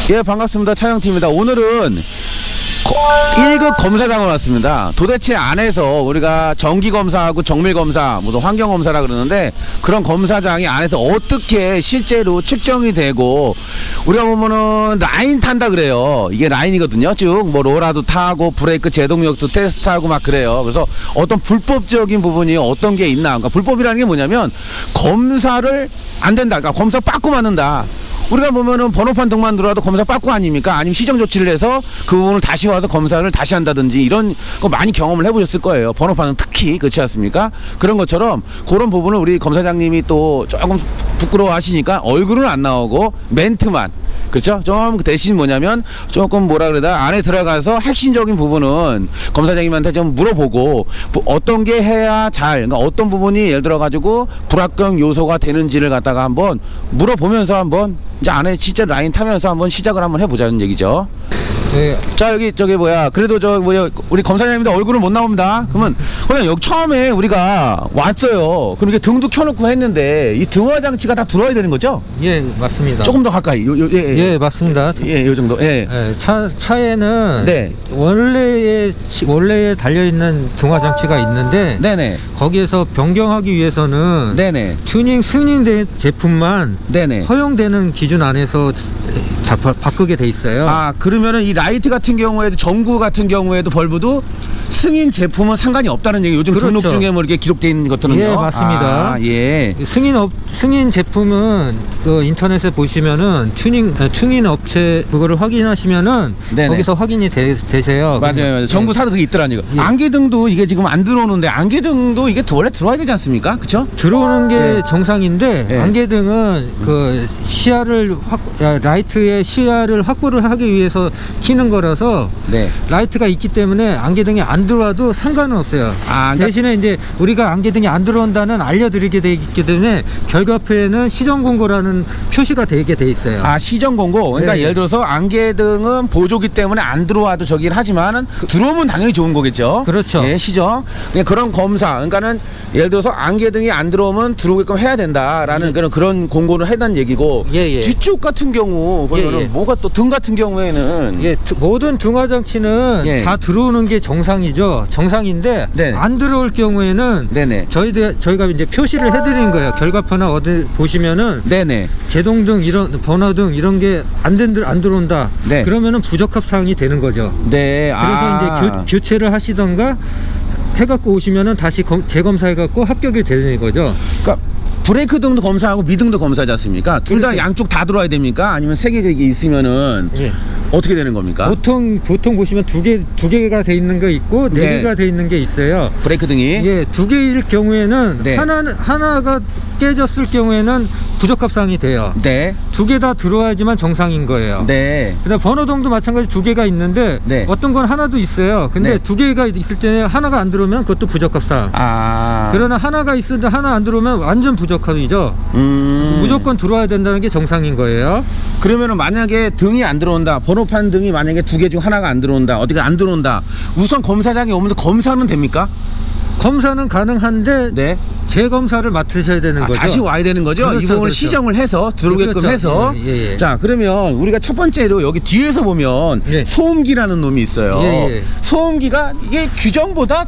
예, 반갑습니다. 차영팀입니다. 오늘은 1급 검사장을 왔습니다. 도대체 안에서 우리가 정기검사하고 정밀검사, 무슨 환경검사라 그러는데 그런 검사장이 안에서 어떻게 실제로 측정이 되고 우리가 보면은 라인 탄다 그래요. 이게 라인이거든요. 쭉 뭐 로라도 타고 브레이크 제동력도 테스트하고 막 그래요. 그래서 어떤 불법적인 부분이 어떤 게 있나. 그러니까 불법이라는 게 뭐냐면 검사를 안 된다. 그러니까 검사 빠꾸 맞는다. 우리가 보면은 번호판 등만 들어와도 검사 빠꾸 아닙니까? 아니면 시정 조치를 해서 그 부분을 다시 와서 검사를 다시 한다든지 이런 거 많이 경험을 해보셨을 거예요. 번호판은 특히 그렇지 않습니까? 그런 것처럼 그런 부분을 우리 검사장님이 또 조금 부끄러워 하시니까 얼굴은 안 나오고 멘트만, 그렇죠? 좀 대신 뭐냐면 조금 뭐라 그러다 안에 들어가서 핵심적인 부분은 검사장님한테 좀 물어보고 어떤 게 해야 그러니까 어떤 부분이 예를 들어 가지고 불합격 요소가 되는지를 갖다가 한번 물어보면서 한번 이제 안에 진짜 라인 타면서 한번 시작을 한번 해보자는 얘기죠. 네. 자, 여기 저기 뭐야, 그래도 저 뭐야 우리 검사장님도 얼굴은 못 나옵니다. 그러면 그냥 여기 처음에 우리가 왔어요. 그럼 이게 등도 켜놓고 했는데 이 등화 장치가 다 들어와야 되는 거죠? 예, 맞습니다. 조금 더 가까이. 예, 맞습니다. 요 정도. 예. 예, 차에는 네. 원래에 달려 있는 등화 장치가 있는데 네네. 거기에서 변경하기 위해서는 네네. 튜닝 승인된 제품만 네네. 허용되는 기준 안에서 바꾸게 돼 있어요. 아, 그러면은 이 라이트 같은 경우에도 전구 같은 경우에도 벌브도 승인 제품은 상관이 없다는 얘기. 요즘 그렇죠. 등록 중에 뭐 이렇게 기록되어 있는 것들은요. 예, 맞습니다. 아, 예. 승인 제품은 그 인터넷에 보시면은 튜닝 업체 그거를 확인하시면은 네네. 거기서 확인이 되세요. 맞아요. 전구 사도 그게 있더라니요. 예. 안개등도 이게 지금 안 들어오는데 안개등도 이게 원래 들어와야 되지 않습니까? 그쵸? 들어오는 게 예. 정상인데 예. 안개등은 그 라이트의 시야를 확보를 하기 위해서 켜는 거라서 네. 라이트가 있기 때문에 안개등이 안 들어와도 상관은 없어요. 아, 그러니까 대신에 이제 우리가 안개등이 안 들어온다는 알려드리게 돼 있기 때문에 결과표에는 시정 공고라는 표시가 되게 돼 있어요. 아, 시정 공고. 그러니까 네. 예를 들어서 안개등은 보조기 때문에 안 들어와도 저긴 하지만은 들어오면 당연히 좋은 거겠죠. 그렇죠. 예, 시정. 그런 검사. 그러니까는 예를 들어서 안개등이 안 들어오면 들어오게끔 해야 된다라는 그런 공고를 해단 얘기고. 예. 뒤쪽 같은 경우 보면은 예. 뭐가 또 등 같은 경우에는 예, 모든 등화 장치는 예. 다 들어오는 게 정상인데 네. 안 들어올 경우에는 네네. 저희가 이제 표시를 해드리는 거예요. 결과표나 어디 보시면은 네네. 제동등 이런 번호등 이런 게 안 들어온다. 네. 그러면은 부적합 사항이 되는 거죠. 네. 그래서 이제 교체를 하시던가 해갖고 오시면은 다시 재검사해갖고 합격이 되는 거죠. 그러니까 브레이크 등도 검사하고 미등도 검사하지 않습니까? 둘 다 그렇죠. 양쪽 다 들어와야 됩니까? 아니면 세 개 있으면은 예. 어떻게 되는 겁니까? 보통 보시면 두 개가 돼 있는 거 있고 네 네. 개가 돼 있는 게 있어요. 브레이크 등이. 예, 두 개일 경우에는 네. 하나가 깨졌을 경우에는 부적합 사항이 돼요. 네. 두 개 다 들어와야지만 정상인 거예요. 네. 그다음 번호등도 마찬가지 두 개가 있는데 네. 어떤 건 하나도 있어요. 근데 네. 두 개가 있을 때 하나가 안 들어오면 그것도 부적합 사항. 아. 그러나 하나가 있는데 하나 안 들어오면 완전 부적합이죠. 무조건 들어와야 된다는 게 정상인 거예요. 그러면은 만약에 등이 안 들어온다. 번호판 등이 만약에 두 개 중 하나가 안 들어온다. 어디가 안 들어온다. 우선 검사장이 오면 검사는 됩니까? 검사는 가능한데 네. 재검사를 맡으셔야 되는 거죠. 다시 와야 되는 거죠. 그렇죠, 이 부분을 그렇죠. 시정을 해서 들어오게끔 그렇죠. 해서. 예. 자, 그러면 우리가 첫 번째로 여기 뒤에서 보면 예. 소음기라는 놈이 있어요. 예. 소음기가 이게 규정보다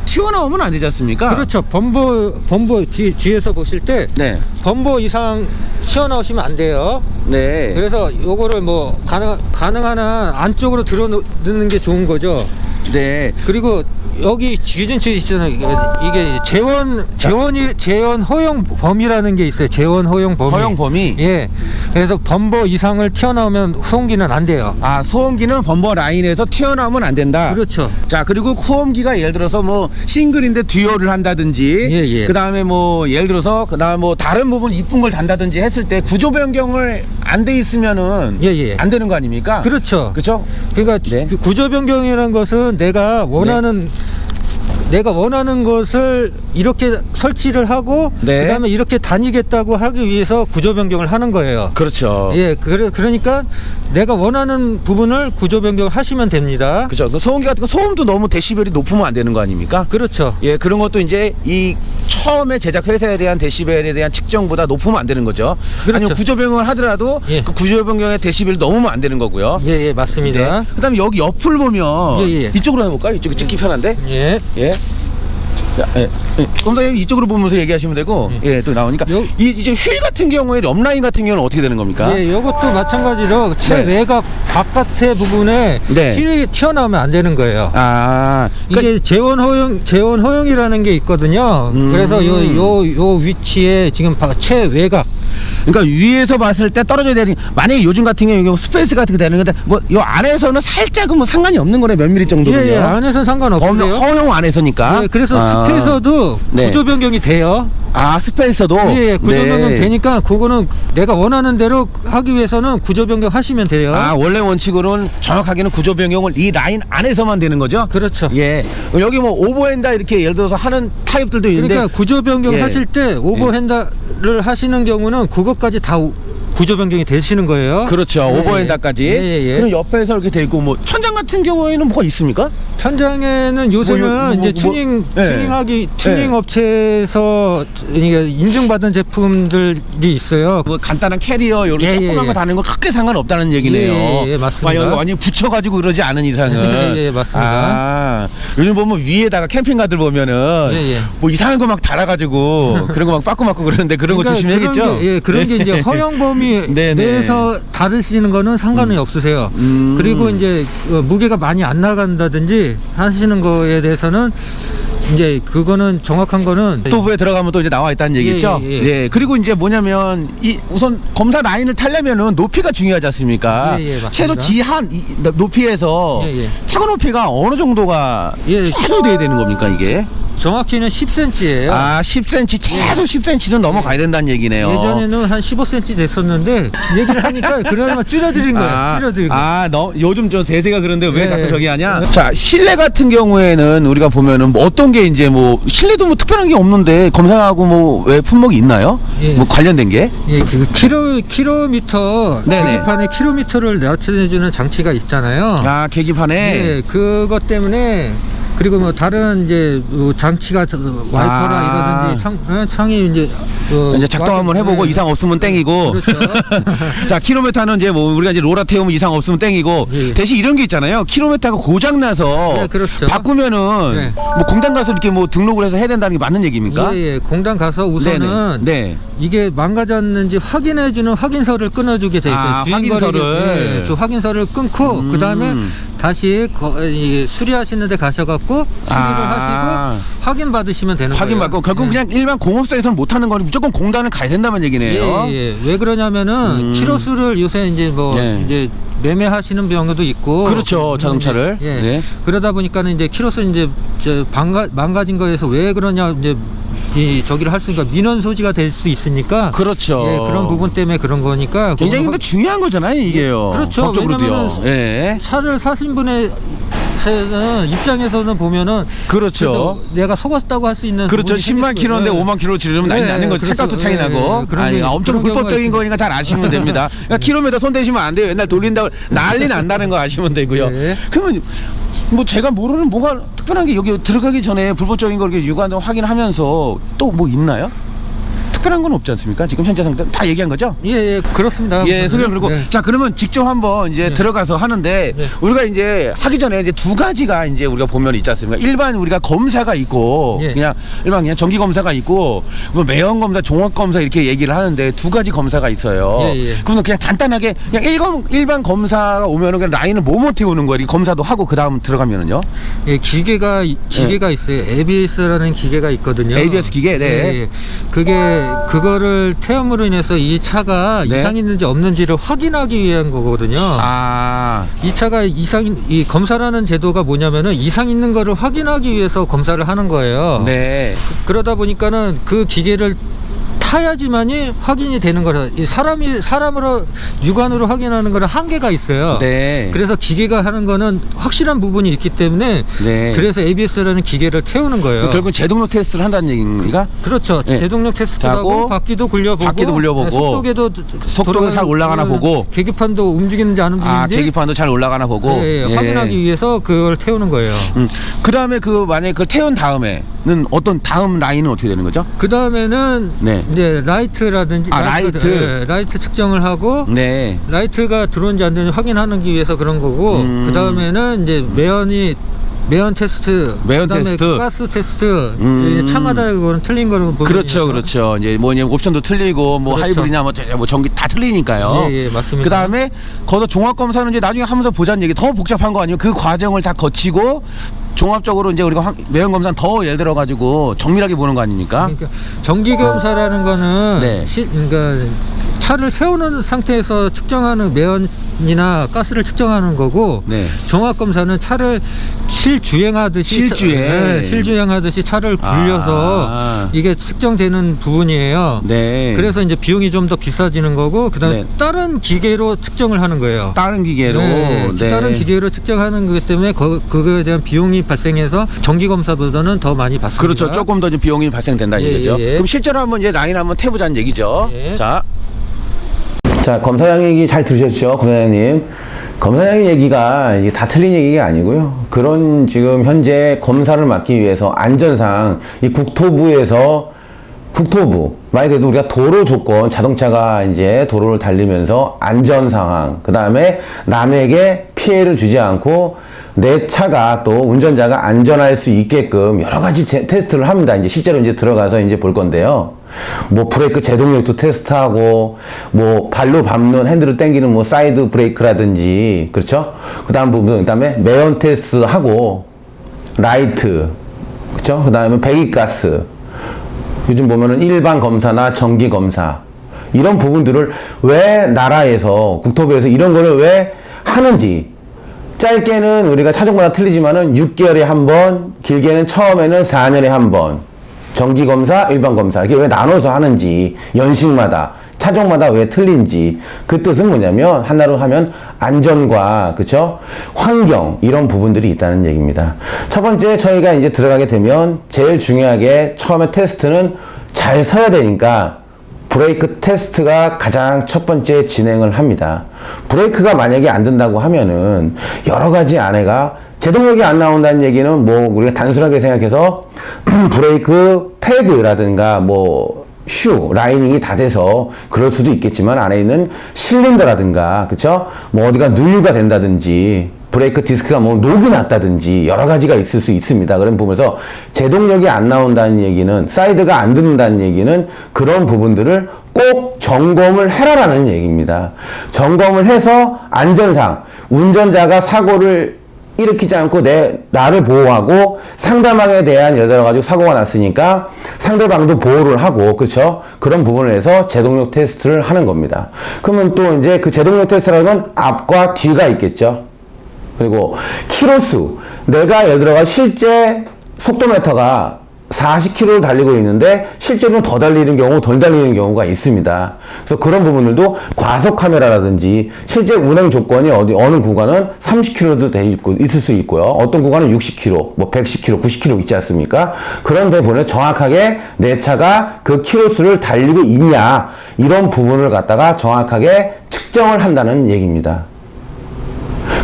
튀어나오면 안 되지 않습니까? 그렇죠. 범버 뒤에서 보실 때 네. 범버 이상 튀어나오시면 안 돼요. 네. 그래서 요거를 뭐 가능한 한 안쪽으로 들어 넣는 게 좋은 거죠. 네. 그리고 여기 기준치 있잖아요. 이게 재원 허용 범위라는 게 있어요. 재원 허용 범위. 허용 범위. 예. 그래서 범버 이상을 튀어나오면 소음기는 안 돼요. 아, 소음기는 범버 라인에서 튀어나오면 안 된다. 그렇죠. 자, 그리고 소음기가 예를 들어서 뭐 싱글인데 듀얼을 한다든지, 예. 그다음에 뭐 예를 들어서 그다음에 뭐 다른 부분 이쁜 걸 단다든지 했을 때 구조 변경을 안 돼 있으면은 예. 안 되는 거 아닙니까? 그렇죠. 그렇죠? 그러니까 네. 구조 변경이라는 것은 내가 원하는 내가 원하는 것을 이렇게 설치를 하고 네. 그다음에 이렇게 다니겠다고 하기 위해서 구조 변경을 하는 거예요. 그렇죠. 예, 그러니까 내가 원하는 부분을 구조 변경을 하시면 됩니다. 그죠. 그 소음기 같은 거 소음도 너무 데시벨이 높으면 안 되는 거 아닙니까? 그렇죠. 예, 그런 것도 이제 이 처음에 제작 회사에 대한 데시벨에 대한 측정보다 높으면 안 되는 거죠. 그렇죠. 아니면 구조 변경을 하더라도 예. 그 구조 변경의 데시벨이 넘으면 안 되는 거고요. 예, 예, 맞습니다. 네. 그다음에 여기 옆을 보면 예, 예. 이쪽으로 해볼까요? 이쪽이 찍기 편한데. 예. 예. 야, 예. 검사님 이쪽으로 보면서 얘기하시면 되고, 예, 또 나오니까 이제 휠 같은 경우에 럼라인 같은 경우는 어떻게 되는 겁니까? 예, 이것도 마찬가지로 채 네. 외곽 바깥의 부분에 네. 휠이 튀어나오면 안 되는 거예요. 아, 그러니까 이게 재원 허용이라는 게 있거든요. 그래서 요 위치에 지금 채 외곽. 그러니까 위에서 봤을 때 떨어져야 되는, 만약에 요즘 같은 경우에 이게 스페이스 같은 게 되는 건데 뭐 요 안에서는 살짝은 뭐 상관이 없는 거네. 몇 미리 정도는요. 예, 예, 안에서는 상관없는데요. 허용 안에서니까. 예, 그래서 스페이서도 네. 구조 변경이 돼요. 아, 스페이서도. 예, 예, 구조 네. 변경 되니까 그거는 내가 원하는 대로 하기 위해서는 구조 변경 하시면 돼요. 아, 원래 원칙으로는 정확하게는 구조 변경을 이 라인 안에서만 되는 거죠? 그렇죠. 예. 여기 뭐 오버핸다 이렇게 예를 들어서 하는 타입들도 있는데. 그러니까 구조 변경 예. 하실 때 오버핸다를 하시는 경우는 그것까지 다 구조 변경이 되시는 거예요. 그렇죠. 예, 오버핸다까지. 예, 예, 예. 그럼 옆에서 이렇게 돼 있고 뭐 천장 같은 경우에는 뭐가 있습니까? 천장에는 요새는 이제 튜닝 업체에서 이게 인증받은 제품들이 있어요. 뭐 간단한 캐리어 요런 예, 조그만 예, 거 다는 거 크게 상관없다는 얘기네요. 예, 예, 맞습니다. 막 여기 완전히 붙여가지고 그러지 않은 이상은. 예, 예, 맞습니다. 아, 요즘 보면 위에다가 캠핑카들 보면은 예, 예. 뭐 이상한 거 막 달아가지고 그런 거 막 빠꾸 맞고 그러는데 그런 거 조심해야겠죠. 그런 게, 예, 그런 게 이제 허용 범위 네, 네. 내에서 다루시는 거는 상관이 없으세요. 그리고 이제 무게가 많이 안 나간다든지 하시는 거에 대해서는 이제 그거는 정확한 거는 유튜브에 들어가면 또 이제 나와 있다는 얘기죠. 예, 예, 예. 그리고 이제 뭐냐면 이 우선 검사 라인을 타려면은 높이가 중요하지 않습니까? 예, 예, 맞습니다. 최소 지한 높이에서 예, 예. 차고 높이가 어느 정도가 예. 최소 돼야 되는 겁니까 이게? 정확히는 10cm예요. 아, 10cm 최소 10cm는 넘어가야 된다는 얘기네요. 예전에는 한 15cm 됐었는데 얘기를 하니까 그나마 줄여드린 거예요. 줄여드린 거. 요즘 저 대세가 그런데 왜 예. 자꾸 저기 하냐? 자, 실내 같은 경우에는 우리가 보면은 뭐 어떤 게 이제 뭐 실내도 뭐 특별한 게 없는데 검사하고 뭐 왜 품목이 있나요? 예. 뭐 관련된 게? 예, 그 킬로미터 네네. 계기판에 킬로미터를 나타내주는 장치가 있잖아요. 아, 계기판에. 예, 그것 때문에 그리고 뭐 다른 이제 장치가 와이퍼라 이러든지 창이 이제 이제 작동 한번 해보고 네. 이상 없으면 땡이고. 그렇죠. 자, 킬로미터는 이제 뭐 우리가 이제 로라 태우면 이상 없으면 땡이고. 예. 대신 이런 게 있잖아요. 킬로미터가 고장 나서 네, 그렇죠. 바꾸면은 네. 뭐 공단 가서 이렇게 뭐 등록을 해서 해야 된다는 게 맞는 얘기입니까? 예, 예, 공단 가서 우선은 네. 이게 망가졌는지 확인해주는 확인서를 끊어주게 돼 있어요. 아, 주행 확인서를. 거리를, 예, 저 확인서를 끊고 그 다음에 다시 수리하시는데 가셔갖고 수리를 하시고 확인 받으시면 되는 확인 거예요. 받고 결국 그냥 일반 공업사에서는 못하는 거니 무조건 공단을 가야 된다는 얘기네요. 예, 예. 왜 그러냐면은 키로수를 요새 이제 뭐 네. 이제 매매하시는 경우도 있고 그렇죠, 자동차를. 예. 네. 그러다 보니까는 이제 키로수 이제 망가진 거에서 왜 그러냐 이제 저기를 할 수 있으니까 민원 소지가 될 수 있으니까 그렇죠. 예, 그런 부분 때문에 그런 거니까 굉장히 근데 그거는 중요한 거잖아요, 이게요. 그렇죠. 법적으로도요. 왜냐면은 예. 차를 사신 분의 입장에서는 보면은 그렇죠. 내가 속았다고 할 수 있는 그렇죠. 부분이 10만 생길 수- 킬로인데 예. 5만 킬로 지르면 난리 네, 나는 거죠. 그렇죠. 책값도 차이 네, 나고. 그런 아니, 게- 엄청 그런 경우가 불법적인 있습니다. 거니까 잘 아시면 됩니다. 그러니까 킬로미터 손 대시면 안 돼요. 옛날 돌린다고 난리 난다는 거 아시면 되고요. 네. 그러면 뭐 제가 모르는 뭐가 특별한 게 여기 들어가기 전에 불법적인 걸 이렇게 유관 확인하면서 또 뭐 있나요? 특별한 건 없지 않습니까? 지금 현재 상태 다 얘기한 거죠? 예, 예, 그렇습니다. 예, 소개를 그리고 네. 자 그러면 직접 한번 이제 들어가서 하는데 네. 우리가 이제 하기 전에 이제 두 가지가 이제 우리가 보면 있지 않습니까? 일반 우리가 검사가 있고 예. 그냥 정기 검사가 있고 뭐 매형 검사, 종합 검사 이렇게 얘기를 하는데 두 가지 검사가 있어요. 예, 예. 그러면 그냥 간단하게 그냥 일반 검사가 오면은 그냥 라인을 뭐뭐 태우는 거예요. 검사도 하고 그 다음 들어가면은요. 예, 기계가 있어요. ABS라는 기계가 있거든요. ABS 기계, 네. 예, 예. 그거를 태움으로 인해서 이 차가 네. 이상 있는지 없는지를 확인하기 위한 거거든요. 아, 이 차가 이 검사라는 제도가 뭐냐면은 이상 있는 거를 확인하기 위해서 검사를 하는 거예요. 네. 그러다 보니까는 그 기계를 타야지만이 확인이 되는 거라. 이 사람으로 육안으로 확인하는 거는 한계가 있어요. 네. 그래서 기계가 하는 거는 확실한 부분이 있기 때문에 네. 그래서 ABS라는 기계를 태우는 거예요. 결국 제동력 테스트를 한다는 얘기인가? 그렇죠. 네. 제동력 테스트도 하고 바퀴도 굴려보고, 속도도 잘 올라가나 보고, 계기판도 움직이는지 안 움직이는지, 계기판도 잘 올라가나 보고, 확인하기 위해서 그걸 태우는 거예요. 그 다음에 만약에 그걸 태운 다음에는 어떤 다음 라인은 어떻게 되는 거죠? 그 다음에는 이제 라이트라든지 라이트 측정을 하고, 라이트가 들어온지 안 들어온지 확인하기 위해서 그런 거고, 그 다음에는 이제 매연 테스트, 그다음에 가스 테스트, 이제 차마다 그거는 틀린 거로 보면 그렇죠. 이제 옵션도 틀리고 하이브리드나 전기 다 틀리니까요. 예, 맞습니다. 그 다음에 거기서 종합 검사는 이제 나중에 하면서 보자는 얘기. 더 복잡한 거 아니에요? 그 과정을 다 거치고 종합적으로 이제 우리가 매연 검사는 더 예를 들어 가지고 정밀하게 보는 거 아닙니까? 그러니까 정기 검사라는 거는 그러니까 차를 세우는 상태에서 측정하는 매연이나 가스를 측정하는 거고, 종합 검사는 차를 실주행하듯이 차를 굴려서 이게 측정되는 부분이에요. 그래서 이제 비용이 좀 더 비싸지는 거고, 그다음에 다른 기계로 측정을 하는 거예요. 다른 기계로 다른 기계로 측정하는 거기 때문에 그거에 대한 비용이 발생해서 정기 검사보다는 더 많이 받습니다. 그렇죠. 조금 더 비용이 발생된다는 얘기죠. 그럼 실제로 한번 이제 라인 한번 태보자는 얘기죠. 자, 검사장 얘기 잘 들으셨죠? 검사장님. 검사장 얘기가 이게 다 틀린 얘기가 아니고요. 그런 지금 현재 검사를 맡기 위해서 안전상 이 국토부, 말 그대로 우리가 도로 조건, 자동차가 이제 도로를 달리면서 안전 상황, 그 다음에 남에게 피해를 주지 않고 내 차가 또 운전자가 안전할 수 있게끔 여러 가지 테스트를 합니다. 이제 실제로 이제 들어가서 이제 볼 건데요. 브레이크 제동력도 테스트하고, 발로 밟는 핸들을 당기는 사이드 브레이크라든지, 그렇죠? 그 다음에 매연 테스트하고, 라이트, 그렇죠? 그 다음에 배기가스. 요즘 보면은 일반 검사나 정기 검사. 이런 부분들을 왜 나라에서, 국토부에서 이런 거를 왜 하는지. 짧게는 우리가 차종마다 틀리지만은 6개월에 한 번, 길게는 처음에는 4년에 한 번. 정기검사, 일반검사 이렇게 왜 나눠서 하는지, 연식마다, 차종마다 왜 틀린지, 그 뜻은 뭐냐면 하나로 하면 안전과 그쵸? 환경 이런 부분들이 있다는 얘기입니다. 첫 번째 저희가 이제 들어가게 되면 제일 중요하게 처음에 테스트는 잘 서야 되니까 브레이크 테스트가 가장 첫 번째 진행을 합니다. 브레이크가 만약에 안 된다고 하면은 여러 가지 안에가 제동력이 안 나온다는 얘기는 우리가 단순하게 생각해서 브레이크 패드라든가 슈 라이닝이 다 돼서 그럴 수도 있겠지만 안에 있는 실린더라든가 그쵸? 어디가 누유가 된다든지 브레이크 디스크가 녹이 났다든지 여러 가지가 있을 수 있습니다. 그런 부분에서 제동력이 안 나온다는 얘기는, 사이드가 안 듣는다는 얘기는 그런 부분들을 꼭 점검을 해라라는 얘기입니다. 점검을 해서 안전상 운전자가 사고를 일으키지 않고 나를 보호하고 상대방에 대한 여러 가지 사고가 났으니까 상대방도 보호를 하고, 그렇죠? 그런 부분을 해서 제동력 테스트를 하는 겁니다. 그러면 또 이제 그 제동력 테스트라는 건 앞과 뒤가 있겠죠. 그리고 키로수, 내가 예를 들어가 실제 속도메터가 40km를 달리고 있는데 실제로는 더 달리는 경우, 덜 달리는 경우가 있습니다. 그래서 그런 부분들도 과속 카메라라든지 실제 운행 조건이 어느 구간은 30km도 있을 수 있고요. 어떤 구간은 60km, 110km, 90km 있지 않습니까? 그런데 보면 정확하게 내 차가 그 키로수를 달리고 있냐, 이런 부분을 갖다가 정확하게 측정을 한다는 얘기입니다.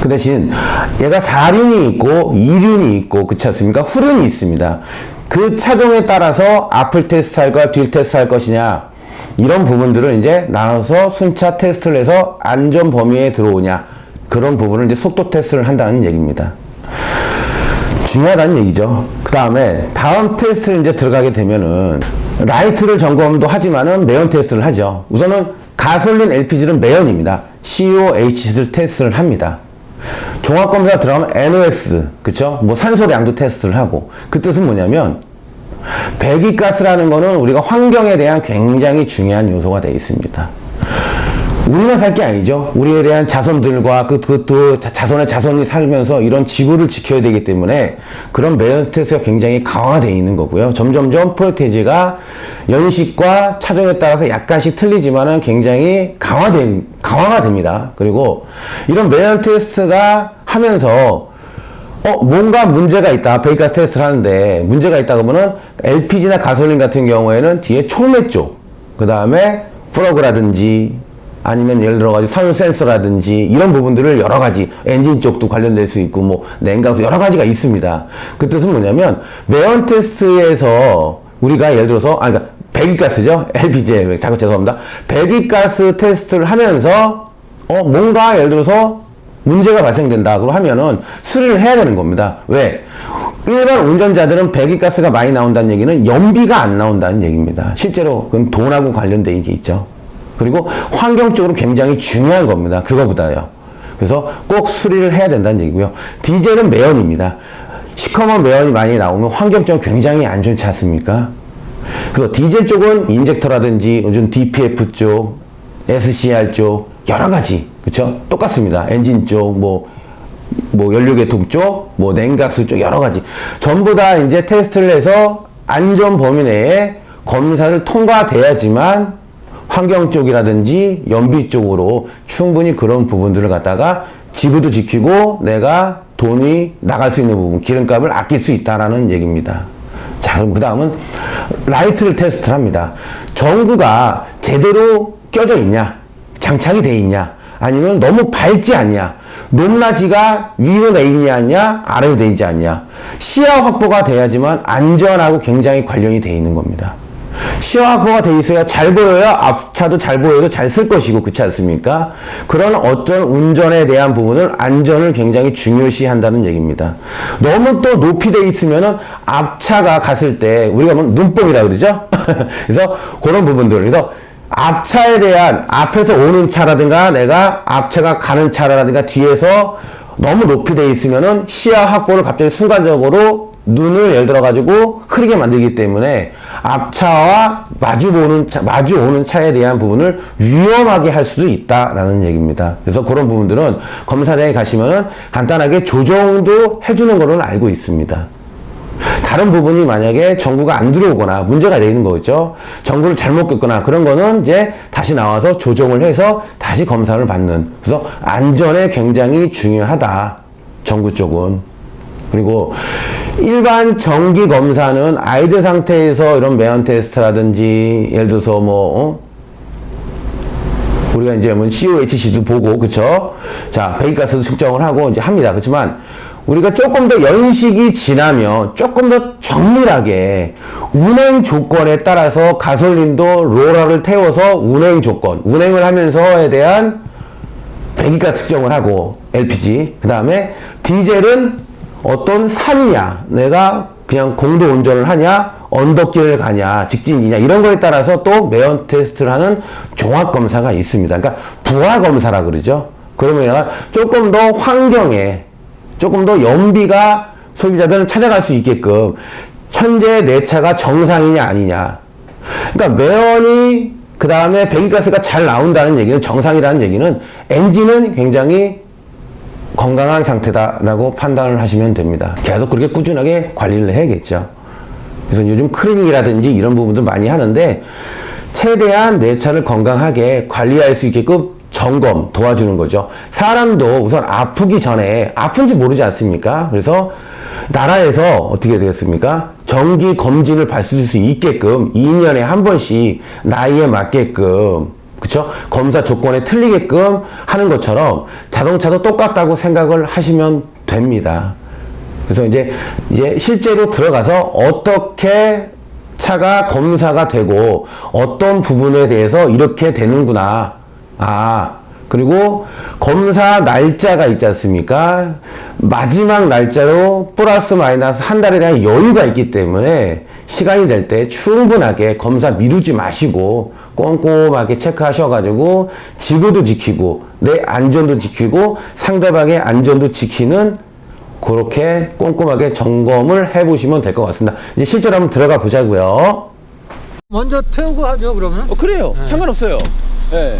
그 대신 얘가 4륜이 있고 2륜이 있고 그렇지 않습니까? 후륜이 있습니다. 그 차종에 따라서 앞을 테스트할 거야, 뒤를 테스트할 것이냐, 이런 부분들을 이제 나눠서 순차 테스트를 해서 안전 범위에 들어오냐, 그런 부분을 이제 속도 테스트를 한다는 얘기입니다. 중요하다는 얘기죠. 그 다음에 다음 테스트를 이제 들어가게 되면은 라이트를 점검도 하지만은 매연 테스트를 하죠. 우선은 가솔린 LPG는 매연입니다. COH를 테스트를 합니다. 종합검사 들어가면 NOx, 그쵸? 산소량도 테스트를 하고, 그 뜻은 뭐냐면, 배기가스라는 거는 우리가 환경에 대한 굉장히 중요한 요소가 되어 있습니다. 우리만 살 게 아니죠. 우리에 대한 자손들과 그것도 자손의 자손이 살면서 이런 지구를 지켜야 되기 때문에 그런 매너테스트가 굉장히 강화되어 있는 거고요. 점점점 프로테이지가 연식과 차종에 따라서 약간씩 틀리지만은 굉장히 강화가 됩니다. 그리고 이런 매너테스트가 하면서 뭔가 문제가 있다. 배기가스 테스트를 하는데 문제가 있다 그러면은 LPG나 가솔린 같은 경우에는 뒤에 촉매 쪽, 그 다음에 플러그라든지 아니면 예를 들어가지고 산소 센서라든지 이런 부분들을 여러 가지 엔진 쪽도 관련될 수 있고 뭐 냉각수 여러 가지가 있습니다. 그 뜻은 뭐냐면 매연 테스트에서 우리가 예를 들어서 그러니까 배기가스죠. LPG 자꾸 죄송합니다. 배기가스 테스트를 하면서 뭔가 예를 들어서 문제가 발생된다고 하면은 수리를 해야 되는 겁니다. 왜? 일반 운전자들은 배기가스가 많이 나온다는 얘기는 연비가 안 나온다는 얘기입니다. 실제로 그건 돈하고 관련된 게 있죠. 그리고 환경적으로 굉장히 중요한 겁니다. 그거보다요. 그래서 꼭 수리를 해야 된다는 얘기고요. 디젤은 매연입니다. 시커먼 매연이 많이 나오면 환경적으로 굉장히 안 좋지 않습니까? 그래서 디젤 쪽은 인젝터라든지 요즘 DPF 쪽, SCR 쪽 여러 가지 그렇죠? 똑같습니다. 엔진 쪽, 뭐 연료계통 쪽, 냉각수 쪽 여러 가지 전부 다 이제 테스트를 해서 안전 범위 내에 검사를 통과돼야지만 환경 쪽이라든지 연비 쪽으로 충분히 그런 부분들을 갖다가 지구도 지키고 내가 돈이 나갈 수 있는 부분, 기름값을 아낄 수 있다라는 얘기입니다. 자, 그럼 그 다음은 라이트를 테스트를 합니다. 전구가 제대로 껴져 있냐, 장착이 돼 있냐, 아니면 너무 밝지 않냐, 높낮이가 위로 돼 있냐 아니냐, 아래로 돼 있지 않냐. 시야 확보가 돼야지만 안전하고 굉장히 관련이 돼 있는 겁니다. 시야 확보가 돼 있어야 잘 보여야 앞차도 잘 보여도 잘 쓸 것이고, 그렇지 않습니까? 그런 어떤 운전에 대한 부분을 안전을 굉장히 중요시 한다는 얘기입니다. 너무 또 높이 돼 있으면은 앞차가 갔을 때 우리가 뭐 눈뽕이라 그러죠? 그래서 그런 부분들. 그래서 앞차에 대한 앞에서 오는 차라든가 내가 앞차가 가는 차라든가 뒤에서 너무 높이 돼 있으면은 시야 확보를 갑자기 순간적으로 눈을 예를 들어 가지고 흐리게 만들기 때문에 앞차와 마주 오는 차에 대한 부분을 위험하게 할 수도 있다라는 얘기입니다. 그래서 그런 부분들은 검사장에 가시면은 간단하게 조정도 해주는 거는 알고 있습니다. 다른 부분이 만약에 전구가 안 들어오거나 문제가 되는 거죠. 전구를 잘못 꼈거나 그런 거는 이제 다시 나와서 조정을 해서 다시 검사를 받는. 그래서 안전에 굉장히 중요하다. 전구 쪽은. 그리고 일반 정기 검사는 아이들 상태에서 이런 매연 테스트라든지 예를 들어서 우리가 이제 COHC도 보고 그쵸? 자, 배기가스도 측정을 하고 이제 합니다. 그렇지만 우리가 조금 더 연식이 지나면 조금 더 정밀하게 운행 조건에 따라서 가솔린도 로러를 태워서 운행을 하면서에 대한 배기가스 측정을 하고 LPG, 그 다음에 디젤은 어떤 산이냐, 내가 그냥 공도 운전을 하냐, 언덕길을 가냐, 직진이냐 이런 거에 따라서 또 매연 테스트를 하는 종합검사가 있습니다. 그러니까 부하검사라 그러죠. 그러면 내가 조금 더 환경에 조금 더 연비가 소비자들은 찾아갈 수 있게끔 현재 내 차가 정상이냐 아니냐. 그러니까 매연이 그 다음에 배기가스가 잘 나온다는 얘기는 정상이라는 얘기는 엔진은 굉장히 건강한 상태다라고 판단을 하시면 됩니다. 계속 그렇게 꾸준하게 관리를 해야겠죠. 그래서 요즘 클리닝이라든지 이런 부분들 많이 하는데 최대한 내 차를 건강하게 관리할 수 있게끔 점검 도와주는 거죠. 사람도 우선 아프기 전에 아픈지 모르지 않습니까? 그래서 나라에서 어떻게 되겠습니까? 정기 검진을 받을 수 있게끔 2년에 한 번씩 나이에 맞게끔 그쵸? 검사 조건에 틀리게끔 하는 것처럼 자동차도 똑같다고 생각을 하시면 됩니다. 그래서 이제 실제로 들어가서 어떻게 차가 검사가 되고 어떤 부분에 대해서 이렇게 되는구나. 그리고 검사 날짜가 있지 않습니까? 마지막 날짜로 플러스 마이너스 한 달에 대한 여유가 있기 때문에 시간이 될 때 충분하게 검사 미루지 마시고 꼼꼼하게 체크하셔가지고 지구도 지키고 내 안전도 지키고 상대방의 안전도 지키는 그렇게 꼼꼼하게 점검을 해보시면 될 것 같습니다. 이제 실제로 한번 들어가 보자고요. 먼저 태우고 하죠 그러면? 그래요. 네. 상관없어요. 네.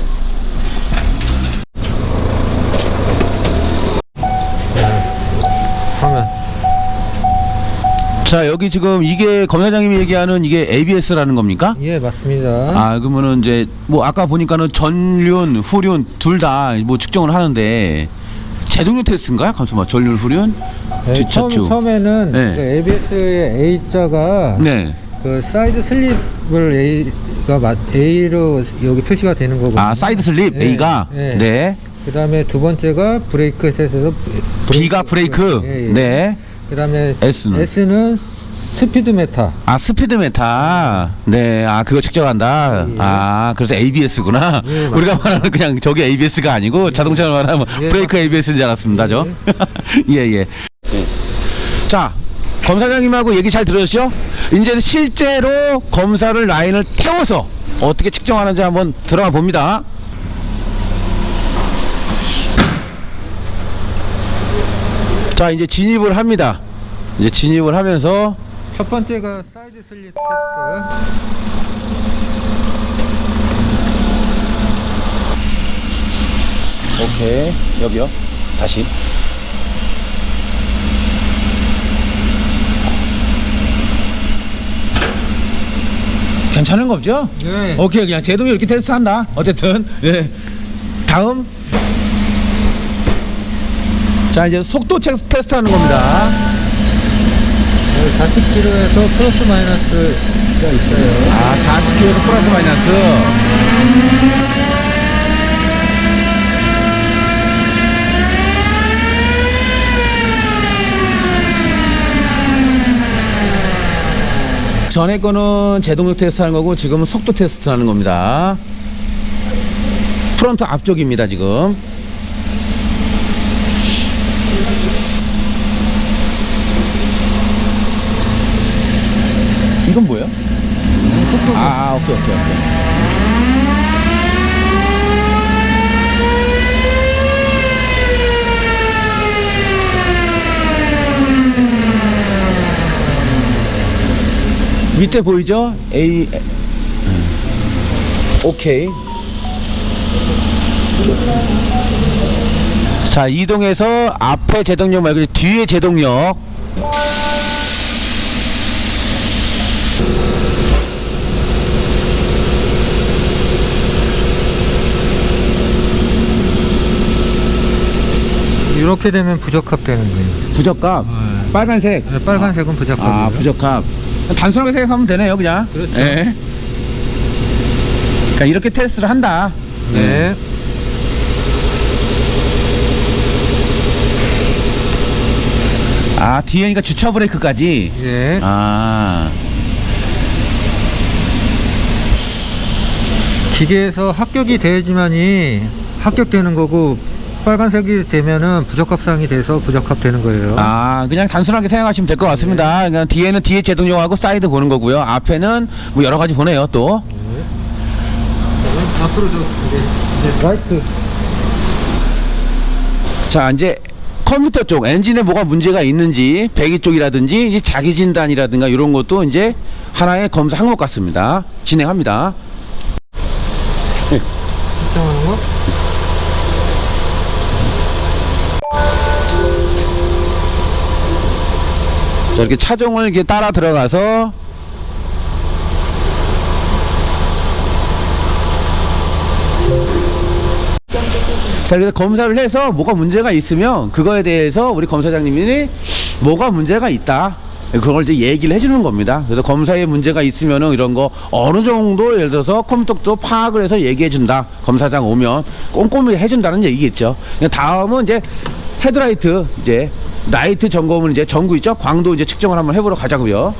화면. 자, 여기 지금 이게 검사장님이 얘기하는 이게 ABS라는 겁니까? 예, 맞습니다. 아, 그러면은 이제 뭐 아까 보니까는 전륜, 후륜 둘 다 뭐 측정을 하는데 제동률 테스트인가요? 잠시만, 전륜, 후륜, 네, 뒷차주. 처음에는 네. 그 ABS의 A자가 네. 그 사이드 슬립을 A로 여기 표시가 되는 거거든요. 아, 사이드 슬립 네. A가. 네. 네. 그다음에 두 번째가 브레이크 셋에서 B가 브레이크. 예, 예. 네. 그다음에 S는 스피드 메타. 아, 스피드 메타. 네. 아, 그거 측정한다. 예. 아, 그래서 ABS구나. 예, 우리가 말하는 그냥 저게 ABS가 아니고 자동차를 말하면 예, 브레이크 ABS인 줄 알았습니다. 저. 예, 예. 자, 검사장님하고 얘기 잘 들으셨죠? 이제는 실제로 검사를 라인을 태워서 어떻게 측정하는지 한번 들어가 봅니다. 자, 이제 진입을 합니다. 이제 진입을 하면서 첫 번째가 사이드 슬립 테스트. 오케이, 여기요. 다시. 괜찮은 거죠? 네. 오케이, 그냥 제동이 이렇게 테스트한다. 어쨌든. 예. 다음. 자, 이제 속도 테스트 하는 겁니다. 40km에서 플러스 마이너스가 있어요. 아, 40km 플러스 마이너스. 전에 거는 제동력 테스트 하는 거고 지금은 속도 테스트 하는 겁니다. 프론트 앞쪽입니다, 지금. 이건 뭐예요? 아, 오케이, 오케이, 오케이. 밑에 보이죠? A. 오케이. 자, 이동해서 앞에 제동력 말고 뒤에 제동력. 이렇게 되면 부적합 되는 거예요. 부적합. 빨간색. 네, 빨간색은 부적합이에요. 아, 부적합. 단순하게 생각하면 되네요, 그냥. 그렇죠. 예. 그러니까 이렇게 테스트를 한다. 네. 아, 뒤에니까 주차 브레이크까지. 예. 아. 기계에서 합격이 돼야지만이 합격되는 거고 빨간색이 되면은 부적합 사항이 돼서 부적합 되는 거예요. 아, 그냥 단순하게 생각하시면 될 것 같습니다. 그냥 뒤에는 뒤에 제동력하고 사이드 보는 거고요. 앞에는 뭐 여러 가지 보네요, 또. 앞으로 이제 라이트. 자, 이제 컴퓨터 쪽 엔진에 뭐가 문제가 있는지 배기 쪽이라든지 이제 자기 진단이라든가 이런 것도 이제 하나의 검사 항목 같습니다. 진행합니다. 측정하는 거? 자, 이렇게 차종을 이렇게 따라 들어가서 자, 그래서 검사를 해서 뭐가 문제가 있으면 그거에 대해서 우리 검사장님이 뭐가 문제가 있다, 그걸 이제 얘기를 해주는 겁니다. 그래서 검사에 문제가 있으면은 이런 거 어느 정도 예를 들어서 컴퓨터도 파악을 해서 얘기해준다. 검사장 오면 꼼꼼히 해준다는 얘기겠죠. 다음은 이제 헤드라이트, 이제 라이트 점검은 이제 전구 있죠. 광도 이제 측정을 한번 해보러 가자고요.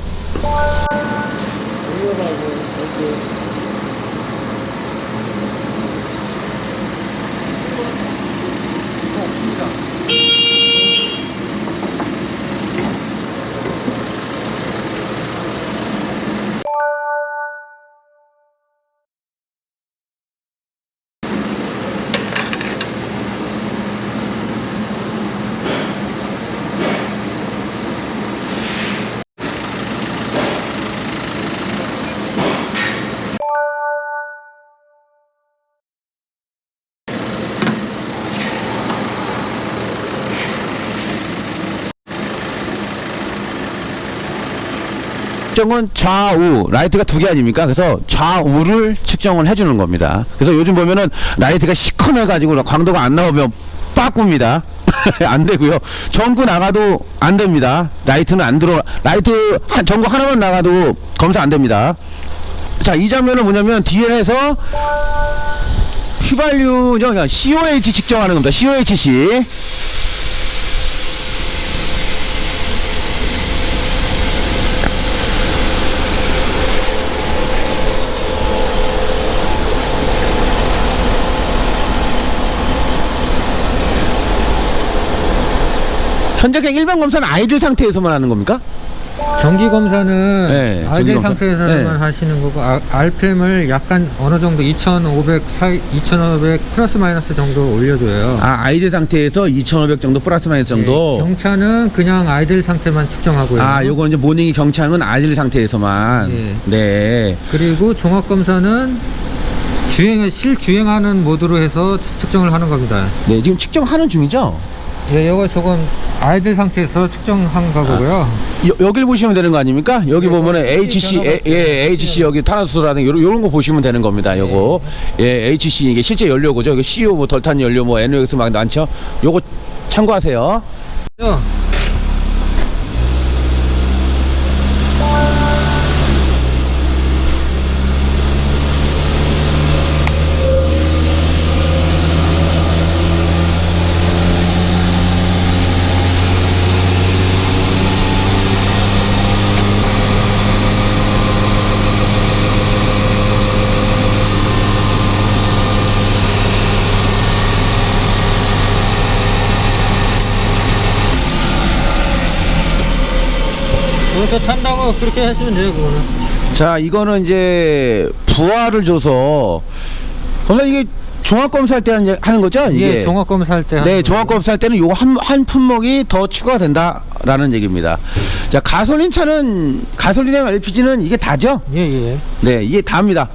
측정은 좌우 라이트가 두 개 아닙니까? 그래서 좌우를 측정을 해주는 겁니다. 그래서 요즘 보면은 라이트가 시커매가지고 광도가 안 나오면 빠꿉니다. 안 되고요. 전구 나가도 안 됩니다. 라이트는 안 들어. 라이트 전구 하나만 나가도 검사 안 됩니다. 자, 이 장면은 뭐냐면 뒤에 해서 휘발유죠. 그냥 COH 측정하는 겁니다. COHC. 현재 그냥 일반 검사는 아이들 상태에서만 하는 겁니까? 정기 검사는 네, 아이들 정기 검사. 상태에서만 네. 하시는 거고 RPM을 약간 어느 정도 2,500 플러스 마이너스 정도 올려줘요. 아, 아이들 상태에서 2,500 정도 플러스 마이너스 정도. 네, 경차는 그냥 아이들 상태만 측정하고요. 아, 요거는 이제 모닝이 경차는 아이들 상태에서만. 네. 네. 그리고 종합 검사는 실주행하는 모드로 해서 측정을 하는 겁니다. 네, 지금 측정하는 중이죠? 예, 이거 조금 아이들 상태에서 측정한 거고요. 여길 보시면 되는 거 아닙니까? 여기 보면은 HC, HC 여기 타나스라든가 요런 거 보시면 되는 겁니다. 요거. 예, HC 이게 실제 연료고죠. 이거 CO 뭐 덜탄 연료 뭐 NOx 막 많죠. 요거 참고하세요. 그렇게 탄다고 그렇게 하시면 돼요, 그거는. 자, 이거는 이제 부하를 줘서 검사 이게 종합 검사할 때 하는 거죠? 이게 예, 종합 검사할 때. 네, 종합 검사할 때는 요거 한 품목이 더 추가가 된다라는 얘기입니다. 자, 가솔린 차는 가솔린이랑 LPG는 이게 다죠? 예, 예. 네, 이게 다입니다.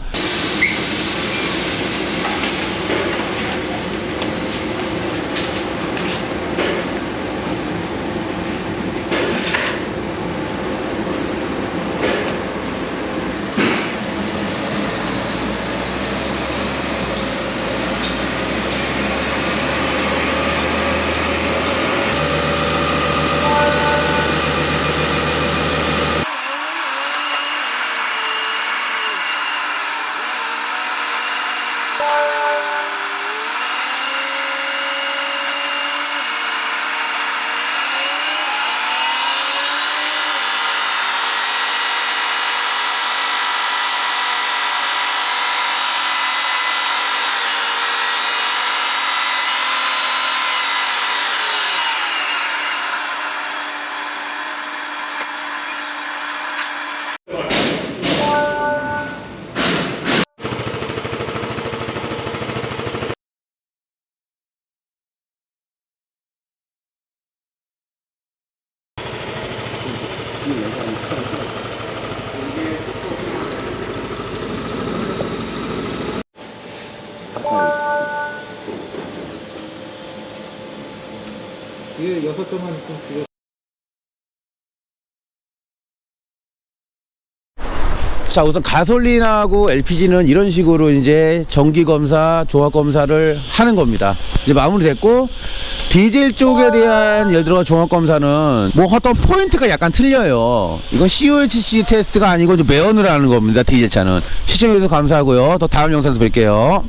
이게 6점만 좀 줄여. 자, 우선 가솔린하고 LPG는 이런 식으로 이제 정기 검사, 종합 검사를 하는 겁니다. 이제 마무리됐고, 디젤 쪽에 대한 예를 들어 종합 검사는 뭐 어떤 포인트가 약간 틀려요. 이건 COHC 테스트가 아니고 이제 매연을 하는 겁니다. 디젤 차는. 시청해주셔서 감사하고요. 또 다음 영상에서 뵐게요.